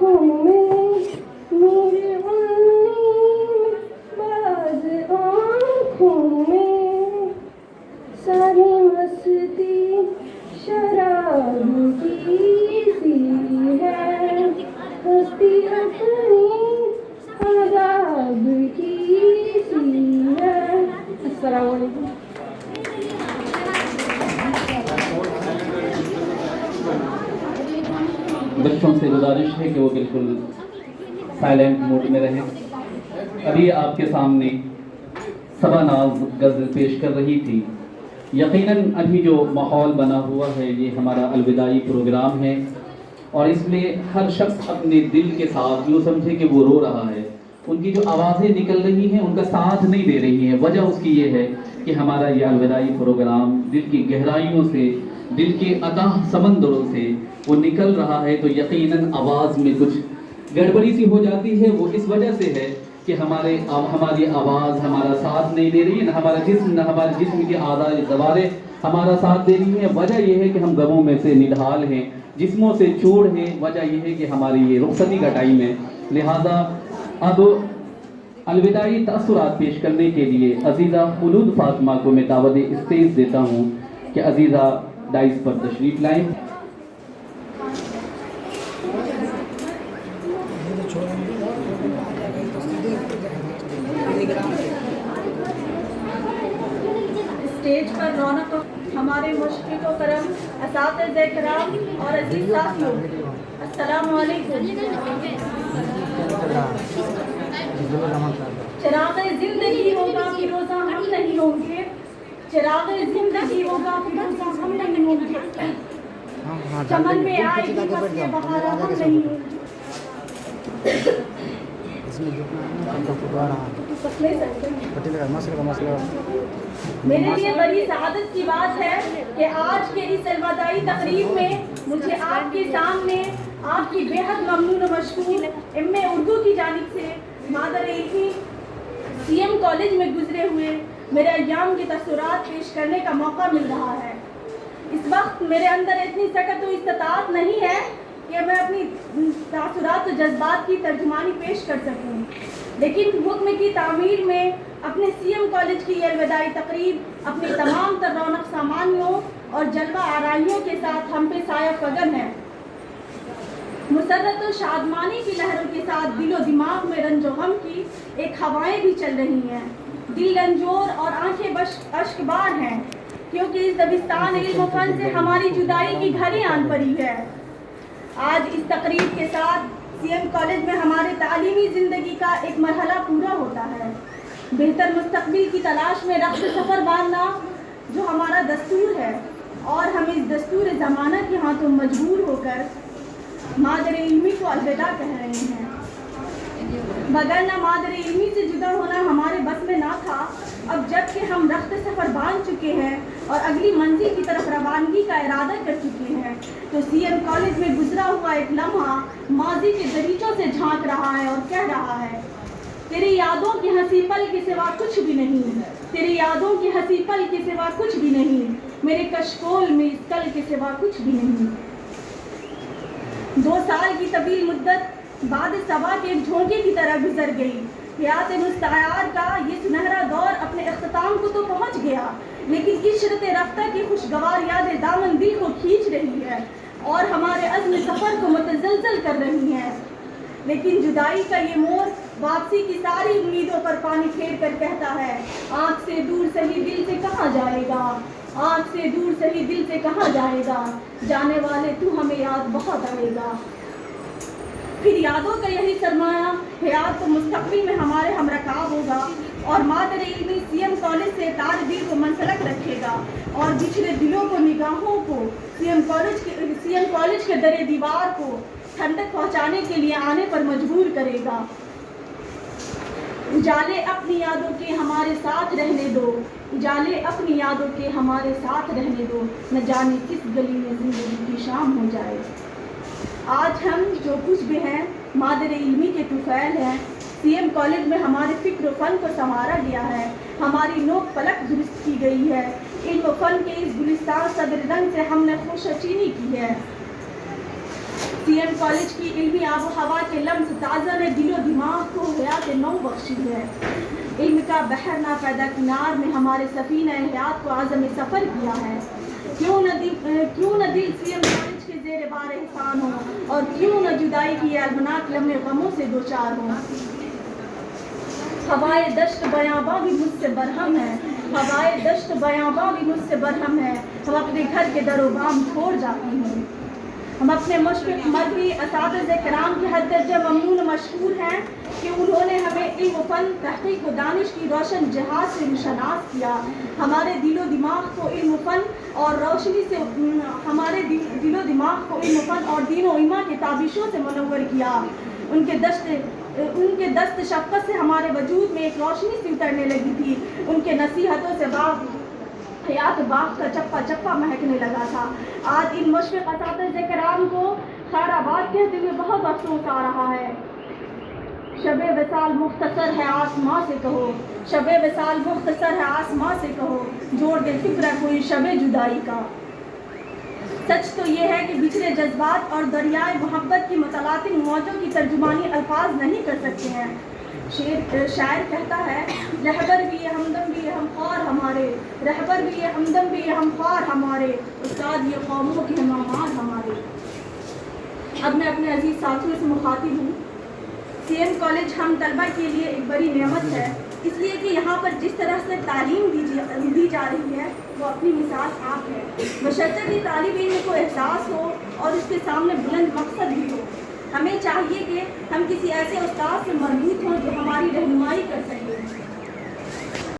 आँखों में मेरे उन्नीस बाज आँखों में सारी मस्ती शराब की सी है हस्ती अपनी अज़ाब की सी है। अस्सलाम वालेकुम। बच्चों से गुजारिश है कि वो बिल्कुल साइलेंट मोड में रहें। अभी आपके सामने सबा-नाज़ गज़ल पेश कर रही थी। यकीनन अभी जो माहौल बना हुआ है ये हमारा अलविदाई प्रोग्राम है और इसमें हर शख्स अपने दिल के साथ यूँ समझे कि वो रो रहा है। उनकी जो आवाज़ें निकल रही हैं उनका साथ नहीं दे रही हैं। वजह उसकी ये है कि हमारा ये अलविदाई प्रोग्राम दिल की गहराइयों से, दिल के अथाह समंदरों से वो निकल रहा है, तो यकीनन आवाज़ में कुछ गड़बड़ी सी हो जाती है। वो इस वजह से है कि हमारी आवाज़ हमारा साथ नहीं दे रही है, न हमारे जिस्म के आज़ाए ज़वारे हमारा साथ दे रही है। वजह यह है कि हम गमों में से निढाल हैं, जिस्मों से चूड़ हैं। वजह यह है कि हमारी ये रुखसती का टाइम है। लिहाजा अब अलविदाई तअस्सुरात पेश करने के लिए अज़ीज़ा खुलूद फातिमा को मैं दावत स्टेज देता हूँ कि अज़ीज़ा डाइस पर तशरीफ़ लाएँ। स्टेज पर रौनक हमारे मुशफ़िक़ व करम असातिज़े किराम और अज़ीज़ साथियों, अस्सलामु अलैकुम। चिराग़े ज़िंदगी होगा फ़िरोज़ा हम नहीं होंगे, चिराग़े ज़िंदगी होगा फ़िरोज़ा हम नहीं होंगे, चमन में आएगी फसलें बहार हम नहीं होंगे। मेरे लिए बड़ी सआदत की बात है कि आज के इस अलविदाई तकरीब में मुझे आपके सामने आपकी बेहद ममनून व मशकूर एम.ए. उर्दू की जानिब से मादर-ए-इल्मी सीएम कॉलेज में गुजरे हुए मेरे अय्याम के तसव्वुरात पेश करने का मौका मिल रहा है। इस वक्त मेरे अंदर इतनी सकत व इस्तिताअत नहीं है कि मैं अपनी तसव्वुरात व जज्बात की तर्जुमानी पेश कर सकूं, लेकिन हुक्म की तामीर में अपने सीएम कॉलेज की अलविदाई तकरीब अपनी तमाम तर रौनक सामानियों और जलवा आराइयों के साथ हम पे साया फगन है। मुसर्रत व शादमानी की लहरों के साथ दिलो दिमाग में रंजो गम की एक हवाएं भी चल रही हैं। दिल रंजोर और आंखें अश्कबार हैं, क्योंकि इस दबिस्तान इल्म फन से हमारी जुदाई की घड़ी आन पड़ी है। आज इस तकरीब के साथ सीएम कॉलेज में हमारे तालीमी ज़िंदगी का एक मरहला पूरा होता है। बेहतर मुस्तकबिल की तलाश में रख्त सफ़र बांधना जो हमारा दस्तूर है, और हम इस दस्तूर ज़माना के हाथों मजबूर होकर मादर-ए-इल्मी को अलविदा कह रहे हैं। वगरना मादर-ए-इल्मी से जुदा होना हमारे बस में ना था। अब जबकि हम रख्त सफ़र बांध चुके हैं और अगली मंजिल की तरफ रवानगी का इरादा कर चुके हैं, तो सीएम कॉलेज में गुजरा हुआ एक लम्हा माजी के दरीचों से झांक रहा है और कह रहा है, तेरी यादों की हंसी पल के सिवा कुछ भी नहीं, तेरी यादों की हंसी पल के सिवा कुछ भी नहीं, मेरे कशकोल में इस कल के सिवा कुछ भी नहीं। 2 साल की तवील मुद्दत बाद सबा के एक झोंके की तरह गुजर गई। हयात मुस्तआर का ये सुनहरा दौर अपने अख्ताम को तो पहुंच गया, लेकिन इशरत रफ्ता की खुशगवार यादें दामन दिल को खींच रही है और हमारे अज़्म सफ़र को मुतज़लज़ल कर रही हैं। लेकिन जुदाई का ये मोर वापसी की सारी उम्मीदों पर पानी फेर कर कहता है, आँख से दूर सही दिल से कहाँ जाएगा, आँख से दूर सही दिल से कहाँ जाएगा, जाने वाले तू हमें याद बहुत आएगा। फिर यादों का यही सरमाया हयात तो मुस्तक़बिल में हमारे हमरकाब होगा और मादर-ए-इल्मी सीएम कॉलेज से तार-दिल को मनसलक रखेगा और बिछड़े दिलों को, निगाहों को सीएम कॉलेज के दरे दीवार को ठंडक पहुंचाने के लिए आने पर मजबूर करेगा। उजाले अपनी यादों के हमारे साथ रहने दो, उजाले अपनी यादों के हमारे साथ रहने दो, न जाने किस गली में जिंदगी की शाम हो जाए। आज हम जो कुछ भी हैं मादर-ए-इल्मी के तुफैल हैं। सीएम कॉलेज में हमारे फ़िक्र फ़न को संवारा गया है, हमारी नोक पलक दुरुस्त की गई है। इल्म फ़न के इस गुलिस्तान सदर रंग से हमने खुशचीनी की है। सीएम कॉलेज की इल्मी आबो हवा के लम्स ताज़ा ने दिलो दिमाग को हयात नौ बख्शी है। इल्म का बहर ना पैदा किनार में हमारे सफ़ीना हयात को आज़म सफ़र किया है। क्यों न दिल सीएम कॉलेज के ज़ेर बार एहसान हो, और क्यों न जुदाई की अलमनाक लम्हे गमों से दो चार हो। हवाए दश्त बयाबां भी मुझसे बरहम है, हवाए दश्त बयाबां भी मुझसे बरहम है। हम अपने घर के दरोबाम छोड़ जाती हूँ। हम अपने मुश्किल मर्दी असातिज़े किराम के हद दर्जा ममनून मशहूर हैं कि उन्होंने हमें इल्म फ़न तहक़ीक़ व दानिश की रोशन जहाज से मुशनास किया। हमारे दिलो दिमाग को इल्म फ़न और रोशनी से हमारे दिलो दिमाग को इल्म फ़न और दीन व ईमान के ताबिशों से मुनव्वर किया। उनके दस्त शफ़क़त से हमारे वजूद में एक रोशनी सी उतरने लगी थी। उनके नसीहतों से हयात बाग का चप्पा चप्पा महकने लगा था। आज इन मुशफ़िक़ असातिज़े किराम को खैराबाद कहते हुए बहुत अफसोस आ रहा है। शबे विसाल मुख्तसर है आसमां से कहो, शबे विसाल मुख्तसर है आसमां से कहो, जोड़ दे फिक्र कोई शबे जुदाई का। सच तो ये है कि बिछड़े जज्बात और दरियाए मोहब्बत की मुतलातिन मौजों की तर्जुमानी अल्फाज नहीं कर सकते हैं। शायर कहता है, रहबर भी ये हमदम भी ये हम ख्वार हमारे, रहबर भी ये हमदम भी ये हम ख्वार हमारे, उस्ताद ये कौमों के हमामार हमारे। अब मैं अपने अजीज़ साथियों से मुखातिब हूँ। सीएम कॉलेज हम तलबा के लिए एक बड़ी नेमत है, इसलिए कि यहाँ पर जिस तरह से तालीम दी जा रही है वो अपनी मिसाल आप है। बशर्ते कि तालिब इल्म को एहसास हो और उसके सामने बुलंद मकसद भी हो। हमें चाहिए कि हम किसी ऐसे उस्ताद से मरबूत हों जो हमारी रहनुमाई कर सके।